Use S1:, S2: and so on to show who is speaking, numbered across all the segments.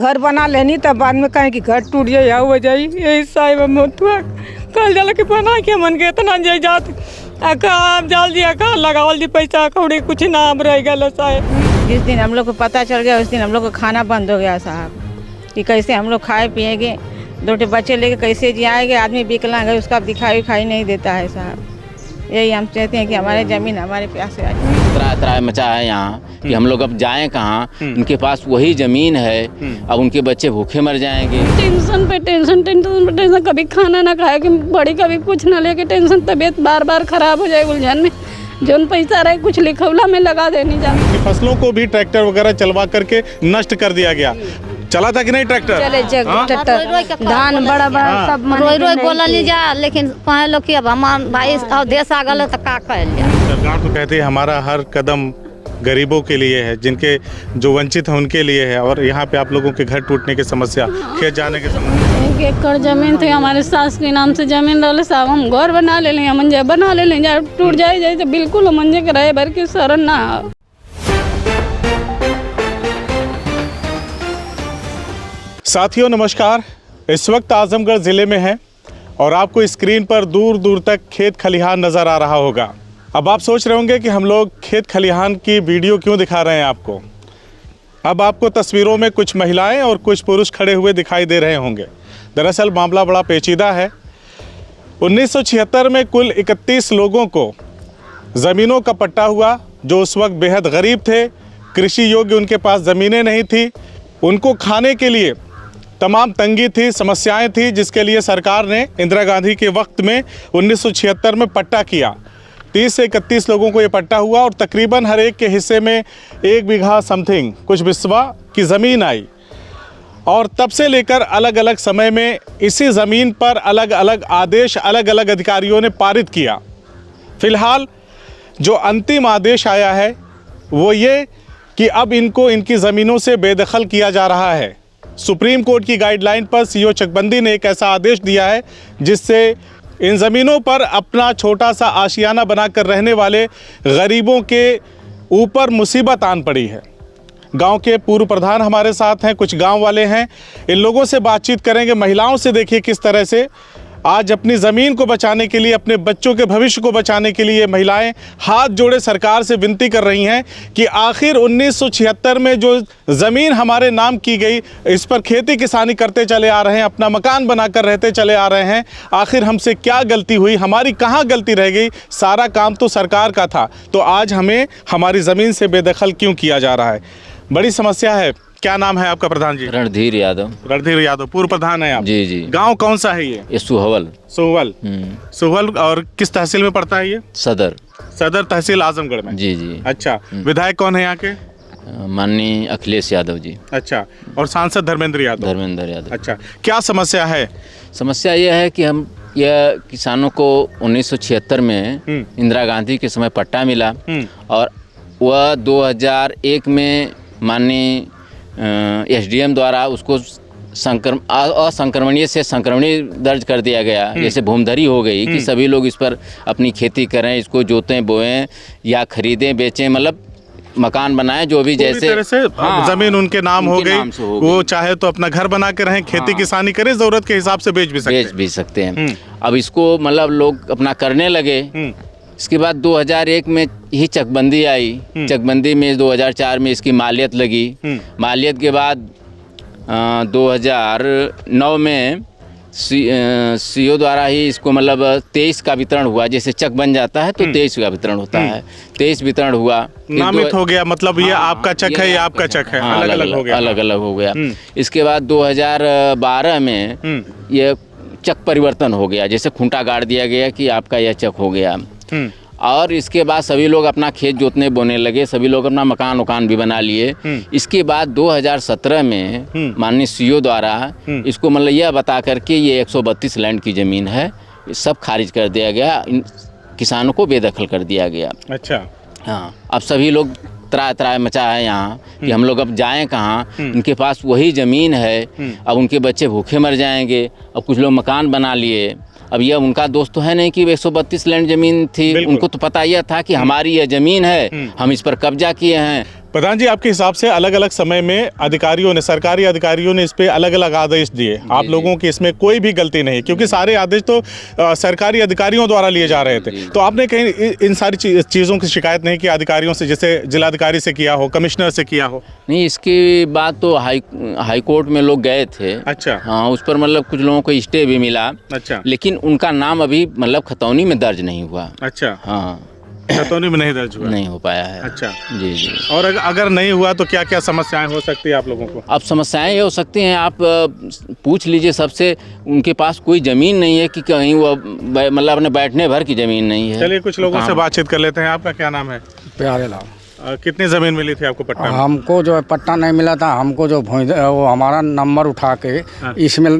S1: घर बना लेनी तब बाद में कहें कि घर टूट जाए या हो जाए यही साहिब मोतुआ कल जल के बना के मन के इतना जाए जात काम जाल दिया का लगावल दी पैसा कौड़ी कुछ नाम रह गया साहब।
S2: जिस दिन हम लोग को पता चल गया उस दिन हम लोग का खाना बंद हो गया साहब कि कैसे हम लोग खाए पिएंगे, दो बच्चे लेके कैसे जियाएंगे। आदमी विकलांग है उसका दिखाई नहीं देता है साहब। यही हम चाहते हैं कि हमारे ज़मीन हमारे प्यास से
S3: त्राय मचा है यहाँ कि हम लोग अब जाएं कहाँ। उनके पास वही ज़मीन है, अब उनके बच्चे भूखे मर जाएंगे।
S4: टेंशन पे टेंशन, कभी खाना ना खाए कि बड़ी, कभी कुछ ना लेके टेंशन, तबीयत बार बार खराब हो जाए। उलझन में जो पैसा रहे कुछ लिखौला में लगा देनी जाए।
S5: फसलों को भी ट्रैक्टर वगैरह चलवा करके नष्ट कर दिया गया। चला था कि नहीं ट्रैक्टर?
S2: चले ट्रैक्टर धान बड़ा बड़ा सब
S6: रोई बोला नहीं जा, लेकिन कहे लोग कि अब हमार भाई देश आ गए तो का कहल जाए।
S5: सरकार तो कहती है हमारा हर कदम गरीबों के लिए है, जिनके जो वंचित हैं उनके लिए है। और यहाँ पे आप लोगों के घर टूटने की समस्या, खेत जाने की समस्या।
S4: 1 एकड़ जमीन थे हमारे सास के नाम से जमीन रहे साहब। हम घर बना ले लें, मंजे बना ले लें, जब टूट जाए तो बिल्कुल मंजे के रहे भर की शरण ना।
S5: साथियों नमस्कार, इस वक्त आजमगढ़ ज़िले में हैं और आपको स्क्रीन पर दूर दूर तक खेत खलिहान नज़र आ रहा होगा। अब आप सोच रहे होंगे कि हम लोग खेत खलिहान की वीडियो क्यों दिखा रहे हैं आपको। अब आपको तस्वीरों में कुछ महिलाएं और कुछ पुरुष खड़े हुए दिखाई दे रहे होंगे। दरअसल मामला बड़ा पेचीदा है। 1976 में कुल 31 लोगों को ज़मीनों का पट्टा हुआ, जो उस वक्त बेहद गरीब थे, कृषि योग्य उनके पास ज़मीनें नहीं थी। उनको खाने के लिए तमाम तंगी थी, समस्याएं थी, जिसके लिए सरकार ने इंदिरा गांधी के वक्त में 1976 में पट्टा किया। 30 से 31 लोगों को ये पट्टा हुआ और तकरीबन हर एक के हिस्से में 1 बीघा समथिंग कुछ बिस्वा की ज़मीन आई। और तब से लेकर अलग अलग समय में इसी ज़मीन पर अलग अलग आदेश अलग अलग अधिकारियों ने पारित किया। फ़िलहाल जो अंतिम आदेश आया है वो ये कि अब इनको इनकी ज़मीनों से बेदखल किया जा रहा है। सुप्रीम कोर्ट की गाइडलाइन पर सीओ चकबंदी ने एक ऐसा आदेश दिया है जिससे इन ज़मीनों पर अपना छोटा सा आशियाना बनाकर रहने वाले गरीबों के ऊपर मुसीबत आन पड़ी है। गांव के पूर्व प्रधान हमारे साथ हैं, कुछ गांव वाले हैं, इन लोगों से बातचीत करेंगे। महिलाओं से देखिए किस तरह से आज अपनी ज़मीन को बचाने के लिए, अपने बच्चों के भविष्य को बचाने के लिए महिलाएं हाथ जोड़े सरकार से विनती कर रही हैं कि आखिर 1976 में जो ज़मीन हमारे नाम की गई, इस पर खेती किसानी करते चले आ रहे हैं, अपना मकान बनाकर रहते चले आ रहे हैं। आखिर हमसे क्या गलती हुई, हमारी कहाँ गलती रह गई? सारा काम तो सरकार का था, तो आज हमें हमारी ज़मीन से बेदखल क्यों किया जा रहा है? बड़ी समस्या है। क्या नाम है आपका प्रधान जी?
S3: रणधीर यादव।
S5: रणधीर यादव पूर्व प्रधान है आप?
S3: जी जी।
S5: गांव कौन सा है ये?
S3: सुहवल।
S5: सुहवल। और किस तहसील में पड़ता है ये? सदर तहसील आजमगढ़ में।
S3: जी जी।
S5: अच्छा, विधायक कौन है यहाँ के?
S3: माननीय अखिलेश यादव जी।
S5: अच्छा, और सांसद धर्मेंद्र यादव। अच्छा, क्या समस्या है?
S3: समस्या यह है कि हम यह किसानों को 1976 में इंदिरा गांधी के समय पट्टा मिला और वह 2001 में माननीय एसडीएम द्वारा उसको असंक्रमणीय से संक्रमणीय दर्ज कर दिया गया। जैसे भूमधरी हो गई कि सभी लोग इस पर अपनी खेती करें, इसको जोतें बोएं या खरीदें बेचें, मतलब मकान बनाएं, जो भी जैसे
S5: तरह से जमीन उनके नाम हो गई। वो चाहे तो अपना घर बना के रहें, खेती किसानी करें, जरूरत के हिसाब से बेच भी सकते हैं।
S3: अब इसको मतलब लोग अपना करने लगे। इसके बाद 2001 में ही चकबंदी आई। चकबंदी में 2004 में इसकी मालियत लगी। मालियत के बाद 2009 में सीओ द्वारा ही इसको मतलब 23 का वितरण हुआ। जैसे चक बन जाता है तो 23 का वितरण होता है। 23 वितरण हुआ,
S5: नामित हो गया, मतलब ये आपका चक है, ये आपका चक है, अलग अलग हो गया।
S3: इसके बाद 2012 में ये चक परिवर्तन हो गया। जैसे खूंटा गाड़ दिया गया कि आपका यह चक हो गया। और इसके बाद सभी लोग अपना खेत जोतने बोने लगे, सभी लोग अपना मकान भी बना लिए। इसके बाद 2017 में माननीय सीओ द्वारा इसको मतलब यह बता करके ये 132 लैंड की ज़मीन है, ये सब खारिज कर दिया गया, इन किसानों को बेदखल कर दिया गया।
S5: अच्छा,
S3: हाँ, अब सभी लोग त्राय मचा है यहाँ कि हम लोग अब जाएं कहाँ। उनके पास वही ज़मीन है, अब उनके बच्चे भूखे मर जाएंगे। अब कुछ लोग मकान बना लिए। अब यह उनका दोस्त तो है नहीं कि 132 लैंड ज़मीन थी, उनको तो पता यह था कि हमारी यह ज़मीन है, हम इस पर कब्जा किए हैं।
S5: प्रधान जी, आपके हिसाब से अलग अलग समय में अधिकारियों ने, सरकारी अधिकारियों ने इस पे अलग अलग आदेश दिए, आप लोगों की इसमें कोई भी गलती नहीं, क्योंकि सारे आदेश तो सरकारी अधिकारियों द्वारा लिए जा रहे थे। तो आपने कहीं इन सारी चीज़ों की शिकायत नहीं की अधिकारियों से, जैसे जिलाधिकारी से किया हो, कमिश्नर से किया हो?
S3: नहीं, इसकी बात तो हाई कोर्ट में लोग गए थे।
S5: अच्छा।
S3: हाँ, उस पर मतलब कुछ लोगों को स्टे भी मिला।
S5: अच्छा।
S3: लेकिन उनका नाम अभी मतलब खतौनी में दर्ज नहीं हुआ।
S5: अच्छा।
S3: हाँ,
S5: खतौनी में नहीं दर्ज हुआ,
S3: नहीं हो पाया है।
S5: अच्छा
S3: जी जी।
S5: और अगर नहीं हुआ तो क्या क्या समस्याएं हो सकती है आप लोगों को?
S3: अब समस्याएं ये हो सकती हैं, आप पूछ लीजिए सबसे, उनके पास कोई ज़मीन नहीं है कि कहीं वो मतलब अपने बैठने भर की ज़मीन नहीं है।
S5: चलिए कुछ लोगों से बातचीत कर लेते हैं। आपका क्या नाम है?
S7: प्यारे लाल।
S5: कितनी ज़मीन मिली थी आपको पट्टा में?
S7: हमको जो है पट्टा नहीं मिला था, हमको जो वो हमारा नंबर उठा के इसमें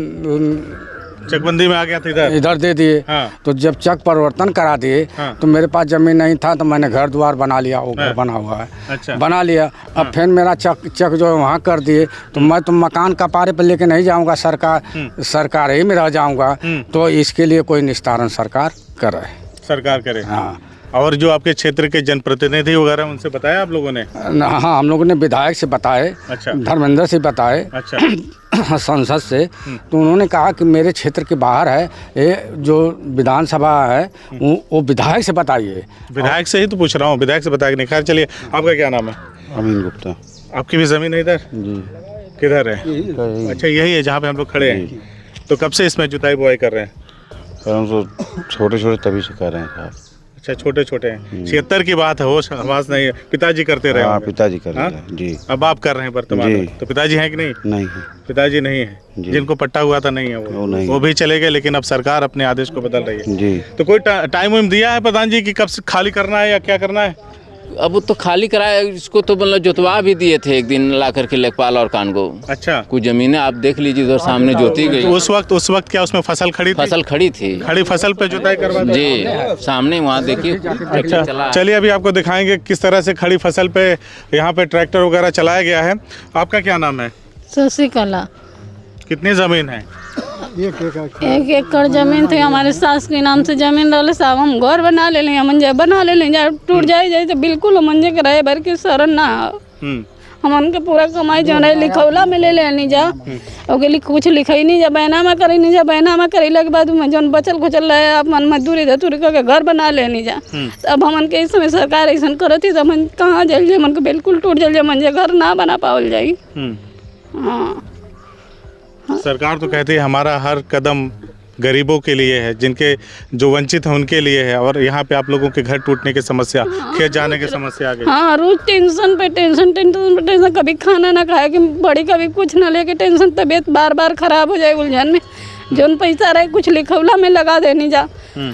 S5: चकबंदी में आ गया था
S7: इधर दे दिए।
S5: हाँ।
S7: तो जब चक परिवर्तन करा दिए तो मेरे पास जमीन नहीं था, तो मैंने घर द्वार बना लिया, वो घर बना हुआ है।
S5: अच्छा।
S7: बना लिया। अब फिर मेरा चक जो है वहाँ कर दिए, तो मैं तो मकान का पारे पर लेके नहीं जाऊँगा, सरकार ही में रह जाऊँगा। तो इसके लिए कोई निस्तारण सरकार करे।
S5: सरकार करे।
S7: हाँ।
S5: और जो आपके क्षेत्र के जनप्रतिनिधि वगैरह, उनसे बताया आप लोगों ने?
S7: हाँ, हम लोगों ने विधायक से बताए। अच्छा। धर्मेंद्र से बताए।
S5: अच्छा।
S7: संसद से। तो उन्होंने कहा कि मेरे क्षेत्र के बाहर है, ये जो विधानसभा है वो विधायक से बताइए।
S5: विधायक से ही तो पूछ रहा हूँ, विधायक से बताया कि नहीं। खैर चलिए, आपका क्या नाम है?
S8: अमीन गुप्ता।
S5: आपकी भी ज़मीन है इधर? जी। किधर है? अच्छा, यही है जहाँ पे हम लोग खड़े हैं। तो कब से इसमें जुताई बुआई कर रहे हैं?
S8: हम तो छोटे छोटे तभी से कर रहे हैं साहब।
S5: अच्छा, छोटे छोटे हैं। 76 की बात है, होश हवास नहीं है। पिताजी करते रहे?
S8: हाँ, पिताजी कर रहे हैं जी।
S5: अब आप कर रहे हैं वर्तमान में? तो पिताजी हैं कि नहीं?
S8: नहीं है,
S5: पिताजी नहीं है। जिनको पट्टा हुआ था नहीं है वो भी चले गए, लेकिन अब सरकार अपने आदेश को बदल रही है
S8: जी।
S5: तो कोई टाइम वाइम दिया है प्रधान जी कि कब से खाली करना है या क्या करना है?
S3: अब तो खाली कराया, इसको तो मतलब जुतवा भी दिए थे एक दिन ला करके लेखपाल और कानगो।
S5: अच्छा।
S3: कुछ जमीनें आप देख लीजिए, उधर सामने जोती गई।
S5: तो उस वक्त क्या उसमें फसल खड़ी थी?
S3: फसल खड़ी थी।
S5: खड़ी फसल पे जुताई करवा
S3: जी, सामने वहाँ देखिए।
S5: अच्छा, चलिए अभी आपको दिखाएंगे किस तरह से खड़ी फसल पे यहाँ पे ट्रैक्टर वगैरह चलाया गया है। आपका क्या नाम है?
S4: शशिकला।
S5: कितनी जमीन है?
S4: 1 एकड़ जमीन थी हमारे सास के नाम से जमीन रहा साहब। हम घर बना ले लें, मंजे बना ले लें, टूट जाए तो बिल्कुल मंजे के रहे भर के शरण ना। हम उनके पूरा कमाई जो है लिखौला में ले लेनी जा, और कुछ लिखाई नहीं जा, बहना में करी नहीं जा, बहना में करेला के बाद में जो बचल खुचल रहे अपन मजदूरी धतूरी करके घर बना लेनी जा। अब हमन के इस समय सरकार ऐसा करती तो हम कहाँ जल जाए, मन को बिल्कुल टूट जल जाए, मंजे घर ना बना पावल जाई। हाँ,
S5: सरकार तो कहती है हमारा हर कदम गरीबों के लिए है, जिनके जो वंचित हैं उनके लिए है, और यहाँ पे आप लोगों के घर टूटने की समस्या, खेत जाने की समस्या आ गई।
S4: हाँ, रोज टेंशन पे टेंशन, कभी खाना ना खाए कि बड़ी, कभी कुछ ना लेके टेंशन, तबीयत बार बार खराब हो जाए उलझन में। जोन पैसा रहे कुछ लिखौला में लगा देनी जा,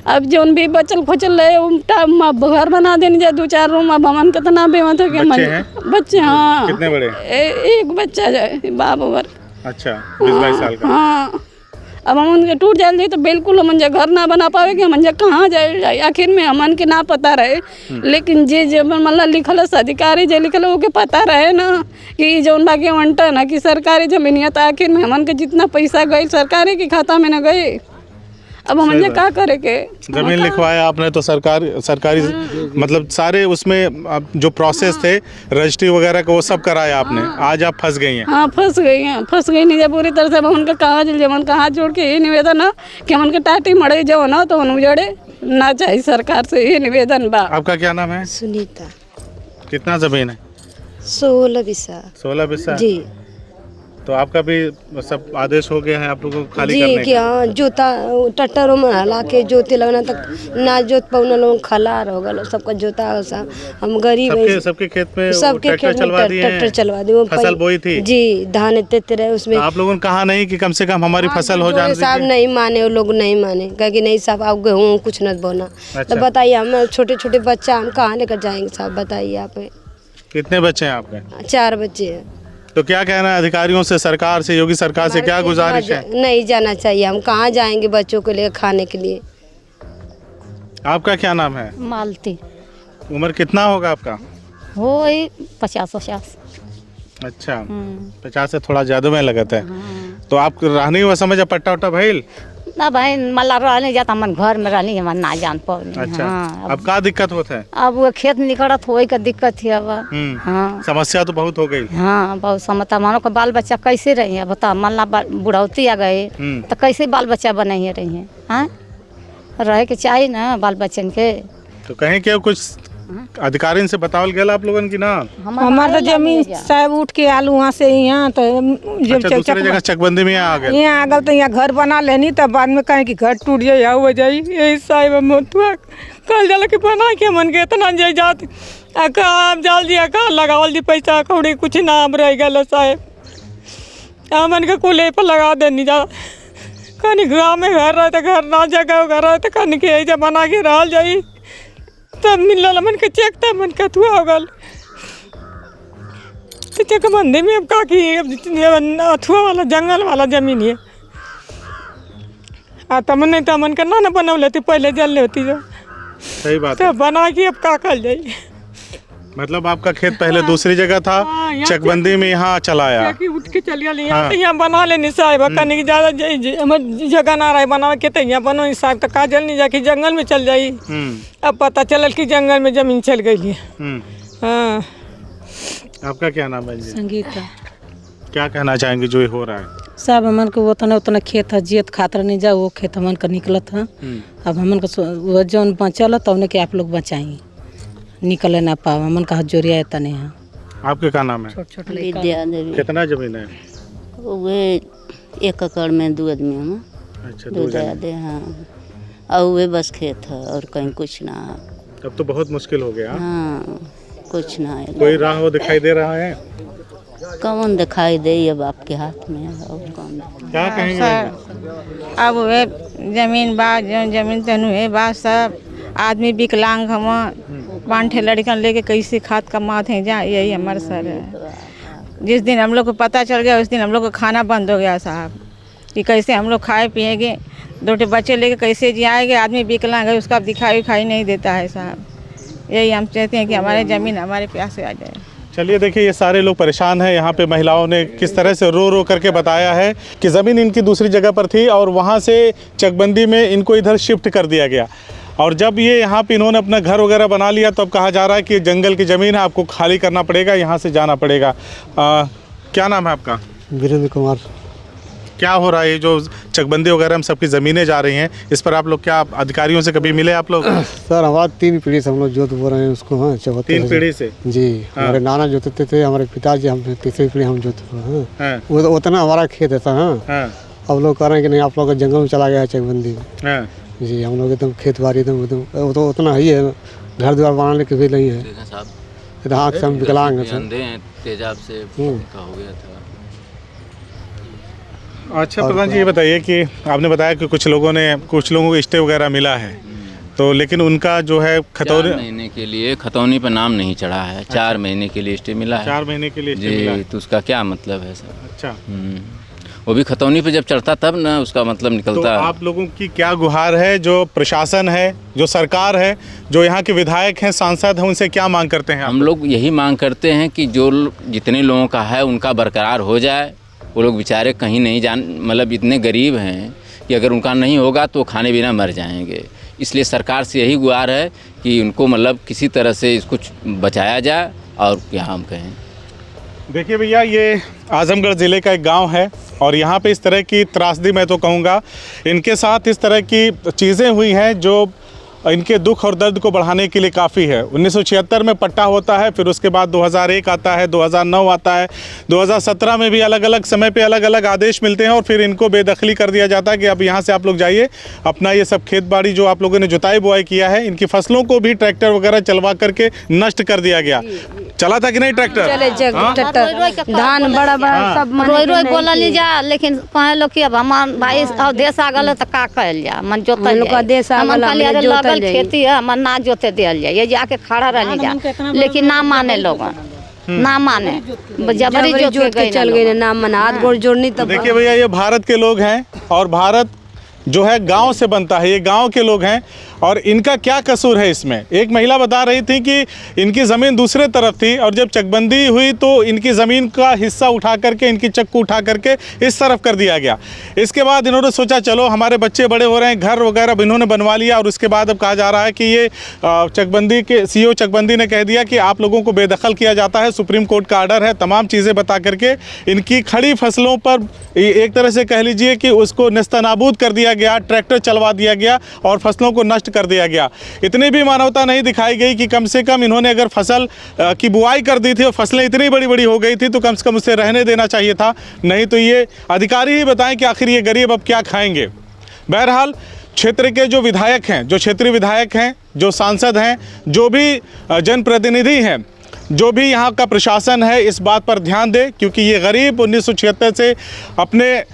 S4: अब जोन भी बचल खुचल रहे घर बना देनी जा 2-4 रूम। अब हमन कितना बेमत हो गया बच्चे। हाँ,
S5: कितने बड़े?
S4: एक बच्चा जाए बाबू भर।
S5: अच्छा, 20-22 साल का।
S4: हाँ, अब हम उनके टूट जाए तो बिल्कुल हम घर ना बना पावे कि हम कहाँ जाए। आखिर में हमन के ना पता रहे, लेकिन जे मतलब लिखल अधिकारी जे लिखल वो के पता रहे ना कि जौन बाकी वंटा ना कि सरकारी जमीन है, तो आखिर में हमन के जितना पैसा गए सरकारी के खाता में ना गए। अब हम क्या करे के?
S5: जमीन लिखवाया आपने तो सरकारी मतलब सारे उसमें जो प्रोसेस थे रजिस्ट्री वगैरह का वो सब कराया आपने। आज आप फंस गई हैं।
S4: हाँ, फंस गई नहीं जब पूरी तरह से। अब उनका कहा जमन कहा जोड़ के ये निवेदन है कि हम उनके टाटी मड़े जो ना तो उजड़े ना चाहिए, सरकार से ये निवेदन बा।
S5: आपका क्या नाम है?
S9: सुनीता। कितना
S5: जमीन है?
S9: 16 बिस्सा।
S5: 16 बिस्सा
S9: जी।
S5: तो आपका भी सब आदेश हो गया है आप लोगों को खाली
S9: जी
S5: करने
S9: कि हाँ, जोता ट्रैक्टरों में हला के जोते लगना तक ना जोत पाऊना लोग खलार हो गए सबका जोता सा। हम गरीब
S5: सबके खेत में
S9: सबके खेत में ट्रैक्टर चलवा दिए।
S5: फसल बोई थी
S9: जी, धान इतने रहे उसमें।
S5: आप लोगों ने कहा नहीं कि कम से कम हमारी फसल हो जाए?
S9: साहब नहीं माने, वो लोग नहीं माने, कहे कि नहीं साहब आप गेहूँ कुछ न बोना। तो बताइए हम छोटे छोटे बच्चा हम कहाँ लेकर जाएंगे साहब, बताइए आप।
S5: कितने बच्चे हैं आपके?
S9: 4 बच्चे हैं।
S5: तो क्या कहना है अधिकारियों से, सरकार से, योगी सरकार से क्या गुजारिश है?
S9: नहीं जाना चाहिए, हम कहाँ जाएंगे बच्चों को लेकर खाने के लिए।
S5: आपका क्या नाम है?
S10: मालती।
S5: उम्र कितना होगा आपका?
S10: हो 50-50।
S5: अच्छा, 50 से थोड़ा ज्यादा में लगता है। तो आप रहनी हुआ समझ पट्टा उट्टा भइल?
S10: ना भाई मला रहने जाता मन घर में रहनी मन ना जान पाओ।
S5: अच्छा
S10: हाँ,
S5: अब का दिक्कत होता है?
S10: अब वो खेत निकलत होई का दिक्कत थी अब। हाँ
S5: समस्या तो बहुत हो गई।
S10: हाँ बहुत समता मानो का बाल बच्चा कैसे रही है बता, मल्ला बुढ़ौती आ गए तो कैसे बाल बच्चा बनाइए रही है। हाँ रहे के चाहिए ना बाल बच्चन के।
S5: तो कहीं क्या कुछ अधिकारी से बतावल गया आप लोगन की ना?
S1: हमारा तो जमीन साहब उठ के आलू वहाँ से यहाँ तो
S5: अच्छा, दूसरे जगह चकबंदी में आ गए।
S1: यहाँ आ गए तो यहाँ घर बना लेनी तब बाद में कहें कि घर टूट जाए या हो जाए। यही साहब मोतुआ कल जल के बना के मन के इतना जाए जात काम जाल दिया का लगावल दी पैसा कौड़ी कुछ नाम रह गया साहब मन के कुल पर लगा देनी जा। कहीं गाँव में घर रहे तो घर ना जगह घर रहे तो कहीं के ऐसे बना के रह जाई तब मिलल मन के चेक तब मन के थुआ हो गल तो चकबंदी में अब का की अथुआ वाला जंगल वाला जमीन है तमन नहीं तमन के ना बनव लेती पहले जल होती जो।
S5: सही बात
S1: तो बना के अब का कर जाए।
S5: मतलब आपका खेत पहले दूसरी जगह था, चकबंदी में यहाँ चला आया।
S1: उठ के चल गया यहाँ बना लेनी साहब कहीं ज्यादा जगह ना रहे बना के तो यहाँ बनो साहब तो का जल नहीं जाके जंगल में चल जाई। अब पता चलल कि जंगल में जमीन चल गई है। हाँ
S5: आपका क्या नाम है जी?
S11: संगीता।
S5: क्या कहना चाहेंगे जो ये हो रहा है?
S11: सब हमन को उतना उतना खेत है जियत खातर नहीं जा वो खेत हमन का निकलत है। अब हमन को जौन बचल तो उन्हें के आप लोग बचाई निकले ना पाओ हमन का जोरिया तने है।
S5: आपके क्या नाम है?
S11: छोट छोट
S12: विद्या देवी।
S5: कितना जमीन है?
S12: वे 1 एकड़ में 2 आदमी हम।
S5: अच्छा
S12: 2 दे। हाँ और वे बस खेत है और कहीं कुछ ना।
S5: तब तो बहुत मुश्किल हो गया।
S12: हाँ कुछ ना है।
S5: कोई राह वो दिखाई दे रहा है?
S12: कौन दिखाई दे अब आपके हाथ में और कौन?
S5: क्या कहेंगे?
S2: अब वे जमीन बा जो जमीन तनु है बा सब आदमी विकलांग हम 5 लड़कन लेके कैसे खाद कमाते हैं जा यही हमारा सर है। जिस दिन हम लोग को पता चल गया उस दिन हम लोग का खाना बंद हो गया साहब कि कैसे हम लोग खाए पिएंगे 2 बच्चे लेके कैसे जियाएंगे। आदमी विकलांग है उसका दिखाई उखाई नहीं देता है साहब। यही हम चाहते हैं कि हमारे ज़मीन हमारे प्यास से आ जाए।
S5: चलिए देखिए ये सारे लोग परेशान हैं। यहाँ पे महिलाओं ने किस तरह से रो रो करके बताया है कि ज़मीन इनकी दूसरी जगह पर थी और वहाँ से चकबंदी में इनको इधर शिफ्ट कर दिया गया और जब ये यहाँ पे इन्होंने अपना घर वगैरह बना लिया तो अब कहा जा रहा है कि जंगल की ज़मीन है आपको खाली करना पड़ेगा, यहाँ से जाना पड़ेगा। क्या नाम है आपका?
S13: वीरेंद्र कुमार।
S5: क्या हो रहा है ये जो चकबंदी वगैरह हम सबकी ज़मीनें जा रही हैं इस पर आप लोग क्या अधिकारियों से कभी मिले आप लोग?
S13: सर हमारा 3 पीढ़ी से हम लोग जोत बो रहे हैं उसको। हाँ
S5: 3 पीढ़ी से
S13: जी। हमारे नाना जोतते थे हमारे पिताजी हम 3री पीढ़ी हम जोतते हैं। वो उतना हमारा खेत है। हाँ अब लोग कह रहे हैं कि नहीं आप लोग जंगल में चला गया है चकबंदी में। जी हम लोग एकदम खेत बाड़ी एकदम तो उतना ही है घर द्वार बनाने के भी नहीं है। हाँ हम विकलांग हैं
S3: तेजाब से हो गया था।
S5: अच्छा प्रधान जी ये बताइए कि आपने बताया कि कुछ लोगों को स्टे वगैरह मिला है तो लेकिन उनका जो है खतौनी
S3: 4 महीने के लिए खतौनी पर नाम नहीं चढ़ा है। 4 महीने के लिए स्टे मिला है।
S5: 4 महीने के लिए स्टे मिला है।
S3: तो उसका क्या मतलब है सर?
S5: अच्छा
S3: वो भी खतौनी पे जब चढ़ता तब ना उसका मतलब निकलता।
S5: तो आप लोगों की क्या गुहार है जो प्रशासन है जो सरकार है जो यहाँ के विधायक हैं सांसद हैं उनसे क्या मांग करते हैं?
S3: हम लोग यही मांग करते हैं कि जो जितने लोगों का है उनका बरकरार हो जाए। वो लोग बेचारे कहीं नहीं मतलब इतने गरीब हैं कि अगर उनका नहीं होगा तो खाने बिना मर जाएंगे। इसलिए सरकार से यही गुहार है कि उनको मतलब किसी तरह से इसको बचाया जाए और क्या हम कहें।
S5: देखिए भैया ये आजमगढ़ ज़िले का एक गांव है और यहाँ पे इस तरह की त्रासदी मैं तो कहूँगा इनके साथ इस तरह की चीज़ें हुई हैं जो इनके दुख और दर्द को बढ़ाने के लिए काफ़ी है। 1976 में पट्टा होता है, फिर उसके बाद 2001 आता है, 2009 आता है, 2017 में भी अलग अलग समय पे अलग अलग आदेश मिलते हैं और फिर इनको बेदखली कर दिया जाता है कि अब यहाँ से आप लोग जाइए। अपना ये सब खेत बाड़ी जो आप लोगों ने जुताई बुआई किया है, इनकी फसलों को भी ट्रैक्टर वगैरह चलवा करके नष्ट कर दिया गया। चला था कि नहीं ट्रैक्टर?
S6: ट्रैक्टर धान बड़ा बड़ा सब रोई रोई बोला नहीं जा, लेकिन कहे लोग कि अब हमार भाई देश आ गल तो का कहल जा, मन जोतल देश आ गल खेती है मन ना जोते दियल जाए, ये जाके खड़ा रहने जा, लेकिन ना माने लोग, ना माने जबरी जोत के चल गए, ना माना हाथ गोड़ जोड़नी। तब
S5: देखिए भैया ये भारत के लोग हैं और भारत जो है गांव से बनता है, ये गांव के लोग हैं और इनका क्या कसूर है इसमें। एक महिला बता रही थी कि इनकी ज़मीन दूसरे तरफ थी और जब चकबंदी हुई तो इनकी ज़मीन का हिस्सा उठा करके, इनकी चक्कू उठा करके इस तरफ कर दिया गया। इसके बाद इन्होंने सोचा चलो हमारे बच्चे बड़े हो रहे हैं, घर वगैरह इन्होंने बनवा लिया और उसके बाद अब कहा जा रहा है कि ये चकबंदी के सीईओ चकबंदी ने कह दिया कि आप लोगों को बेदखल किया जाता है, सुप्रीम कोर्ट का आर्डर है। तमाम चीज़ें बता करके इनकी खड़ी फसलों पर एक तरह से कह लीजिए कि उसको नेस्तनाबूद कर दिया गया, ट्रैक्टर चलवा दिया गया और फसलों को नष्ट कर दिया गया। इतनी भी मानवता नहीं दिखाई गई कि कम से कम इन्होंने अगर फसल की बुआई कर दी थी और फसलें इतनी बड़ी बड़ी हो गई थी तो कम से कम उसे रहने देना चाहिए था, नहीं तो ये अधिकारी ही बताएं कि आखिर ये गरीब अब क्या खाएंगे। बहरहाल क्षेत्र के जो विधायक हैं, जो क्षेत्रीय विधायक हैं, जो सांसद हैं, जो भी जनप्रतिनिधि हैं, जो भी यहाँ का प्रशासन है, इस बात पर ध्यान दे, क्योंकि ये गरीब 1976 से अपने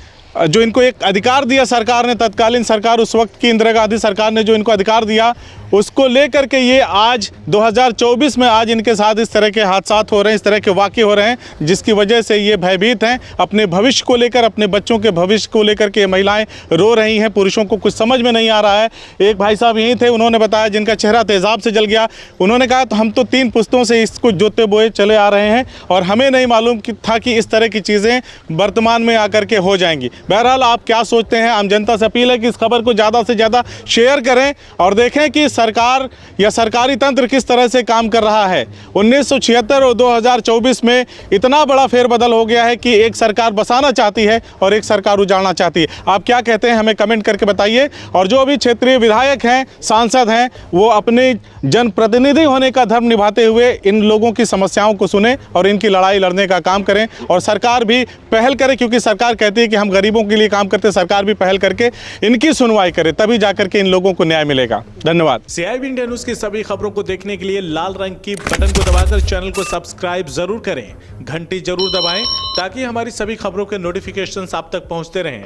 S5: जो इनको एक अधिकार दिया सरकार ने, तत्कालीन सरकार, उस वक्त की इंदिरा गांधी सरकार ने जो इनको अधिकार दिया, उसको लेकर के ये आज 2024 में आज इनके साथ इस तरह के हादसा हो रहे हैं, इस तरह के वाक़े हो रहे हैं, जिसकी वजह से ये भयभीत हैं। अपने भविष्य को लेकर, अपने बच्चों के भविष्य को लेकर के ये महिलाएं रो रही हैं। पुरुषों को कुछ समझ में नहीं आ रहा है। एक भाई साहब यहीं थे, उन्होंने बताया जिनका चेहरा तेज़ाब से जल गया। उन्होंने कहा तो हम तो 3 पुश्तों से इसको जोते बोए चले आ रहे हैं और हमें नहीं मालूम था कि इस तरह की चीज़ें वर्तमान में आकर के हो जाएंगी। बहरहाल आप क्या सोचते हैं? आम जनता से अपील है कि इस खबर को ज़्यादा से ज़्यादा शेयर करें और देखें कि सरकार या सरकारी तंत्र किस तरह से काम कर रहा है। 1976 और 2024 में इतना बड़ा फेरबदल हो गया है कि एक सरकार बसाना चाहती है और एक सरकार उजाड़ना चाहती है। आप क्या कहते हैं हमें कमेंट करके बताइए। और जो भी क्षेत्रीय विधायक हैं, सांसद हैं, वो अपने जनप्रतिनिधि होने का धर्म निभाते हुए इन लोगों की समस्याओं को सुने और इनकी लड़ाई लड़ने का काम करें। और सरकार भी पहल करे, क्योंकि सरकार कहती है कि हम गरीबों के लिए काम करते हैं। सरकार भी पहल करके इनकी सुनवाई करे, तभी जाकर के इन लोगों को न्याय मिलेगा। धन्यवाद। CIB इंडिया न्यूज़ की सभी खबरों को देखने के लिए लाल रंग की बटन को दबाकर चैनल को सब्सक्राइब जरूर करें, घंटी जरूर दबाएं ताकि हमारी सभी खबरों के नोटिफिकेशंस आप तक पहुंचते रहें।